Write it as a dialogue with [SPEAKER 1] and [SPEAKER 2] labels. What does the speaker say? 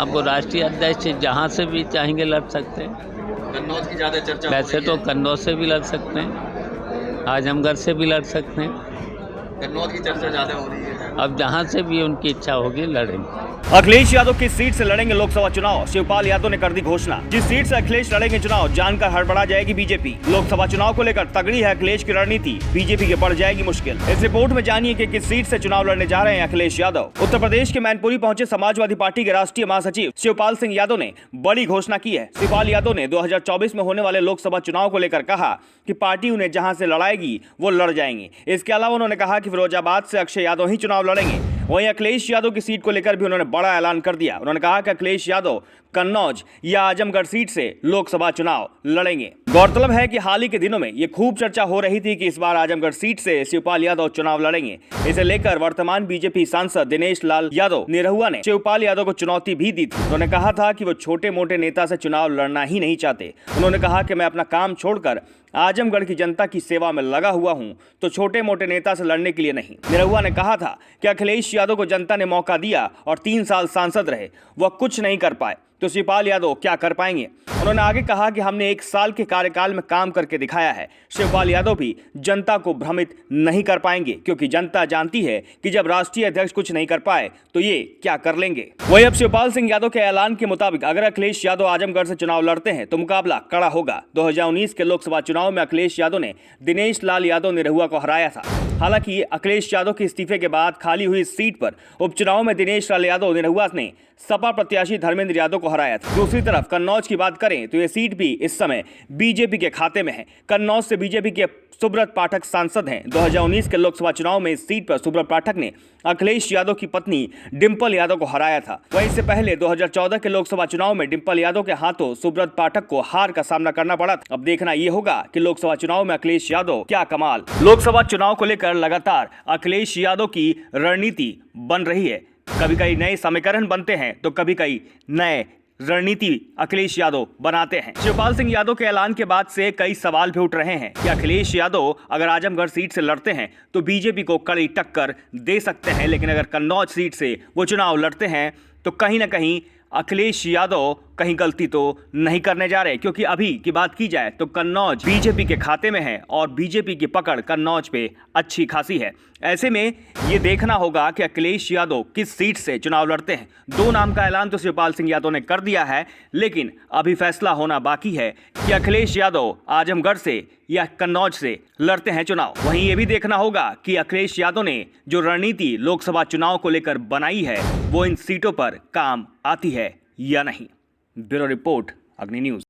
[SPEAKER 1] अब वो राष्ट्रीय अध्यक्ष जहाँ से भी चाहेंगे लड़ सकते हैं।
[SPEAKER 2] कन्नौज की ज्यादा चर्चा हो
[SPEAKER 1] वैसे
[SPEAKER 2] रही
[SPEAKER 1] तो
[SPEAKER 2] है।
[SPEAKER 1] कन्नौज से भी लड़ सकते हैं, आजमगढ़ से भी लड़ सकते हैं।
[SPEAKER 2] कन्नौज की चर्चा ज्यादा हो रही है।
[SPEAKER 1] अब जहाँ से भी उनकी इच्छा होगी लड़ेंगे।
[SPEAKER 3] अखिलेश यादव किस सीट से लड़ेंगे लोकसभा चुनाव, शिवपाल यादव ने कर दी घोषणा। जिस सीट से अखिलेश लड़ेंगे चुनाव जानकर हड़बड़ा जाएगी बीजेपी। लोकसभा चुनाव को लेकर तगड़ी है अखिलेश की रणनीति, बीजेपी के बढ़ जाएगी मुश्किल। इस रिपोर्ट में जानिए कि किस सीट से चुनाव लड़ने जा रहे हैं अखिलेश यादव। उत्तर प्रदेश के मैनपुरी पहुंचे समाजवादी पार्टी के राष्ट्रीय महासचिव शिवपाल सिंह यादव ने बड़ी घोषणा की है। शिवपाल यादव ने 2024 में होने वाले लोकसभा चुनाव को लेकर कहा कि पार्टी उन्हें जहां से लड़ाएगी वो लड़ जाएंगे। इसके अलावा उन्होंने कहा कि फिरोजाबाद से अक्षय यादव ही चुनाव लड़ेंगे। वहीं अखिलेश यादव की सीट को लेकर भी उन्होंने बड़ा ऐलान कर दिया। उन्होंने कहा कि अखिलेश यादव कन्नौज या आजमगढ़ सीट से लोकसभा चुनाव लड़ेंगे। गौरतलब है कि हाल ही के दिनों में ये खूब चर्चा हो रही थी कि इस बार आजमगढ़ सीट से शिवपाल यादव चुनाव लड़ेंगे। इसे लेकर वर्तमान बीजेपी सांसद दिनेश लाल यादव निरहुआ ने शिवपाल यादव को चुनौती भी दी थी। उन्होंने कहा था कि वो छोटे मोटे नेता से चुनाव लड़ना ही नहीं चाहते। उन्होंने कहा कि मैं अपना काम छोड़कर आजमगढ़ की जनता की सेवा में लगा हुआ हूं, तो छोटे मोटे नेता से लड़ने के लिए नहीं। निरहुआ ने कहा था कि अखिलेश यादव को जनता ने मौका दिया और 3 साल सांसद रहे, वह कुछ नहीं कर पाए, तो शिवपाल यादव क्या कर पाएंगे। उन्होंने आगे कहा कि हमने 1 साल के कार्यकाल में काम करके दिखाया है। शिवपाल यादव भी जनता को भ्रमित नहीं कर पाएंगे, क्योंकि जनता जानती है कि जब राष्ट्रीय अध्यक्ष कुछ नहीं कर पाए तो ये क्या कर लेंगे। वही अब शिवपाल सिंह यादव के ऐलान के मुताबिक अगर अखिलेश यादव आजमगढ़ से चुनाव लड़ते हैं तो मुकाबला कड़ा होगा। 2019 के लोकसभा चुनाव में अखिलेश यादव ने दिनेश लाल यादव निरहुआ को हराया था। हालांकि अखिलेश यादव के इस्तीफे के बाद खाली हुई सीट पर उपचुनाव में दिनेश लाल यादव निरहुआ ने सपा प्रत्याशी धर्मेंद्र यादव को हराया था। दूसरी तरफ कन्नौज की बात करें तो यह सीट भी इस समय बीजेपी के खाते में है। कन्नौज से बीजेपी के सुब्रत पाठक सांसद हैं। 2019 के लोकसभा चुनाव में इस सीट पर सुब्रत पाठक ने अखिलेश यादव की पत्नी डिंपल यादव को हराया था। वहीं इससे पहले 2014 के लोकसभा चुनाव में डिंपल यादव के हाथों सुब्रत पाठक को हार का सामना करना पड़ा था। अब देखना यह होगा कि लोकसभा चुनाव में अखिलेश यादव क्या कमाल। लोकसभा चुनाव को लेकर लगातार अखिलेश यादव की रणनीति बन रही है। कभी कई नए समीकरण बनते हैं तो कभी कई नए रणनीति अखिलेश यादव बनाते हैं। शिवपाल सिंह यादव के ऐलान के बाद से कई सवाल भी उठ रहे हैं कि अखिलेश यादव अगर आजमगढ़ सीट से लड़ते हैं तो बीजेपी को कड़ी टक्कर दे सकते हैं, लेकिन अगर कन्नौज सीट से वो चुनाव लड़ते हैं तो कहीं ना कहीं अखिलेश यादव कहीं गलती तो नहीं करने जा रहे, क्योंकि अभी की बात की जाए तो कन्नौज बीजेपी के खाते में है और बीजेपी की पकड़ कन्नौज पे अच्छी खासी है। ऐसे में ये देखना होगा कि अखिलेश यादव किस सीट से चुनाव लड़ते हैं। 2 नाम का ऐलान तो शिवपाल सिंह यादव ने कर दिया है, लेकिन अभी फैसला होना बाकी है कि अखिलेश यादव आजमगढ़ से या कन्नौज से लड़ते हैं चुनाव। वहीं ये भी देखना होगा कि अखिलेश यादव ने जो रणनीति लोकसभा चुनाव को लेकर बनाई है वो इन सीटों पर काम आती है या नहीं। ब्यूरो रिपोर्ट, अग्नि न्यूज।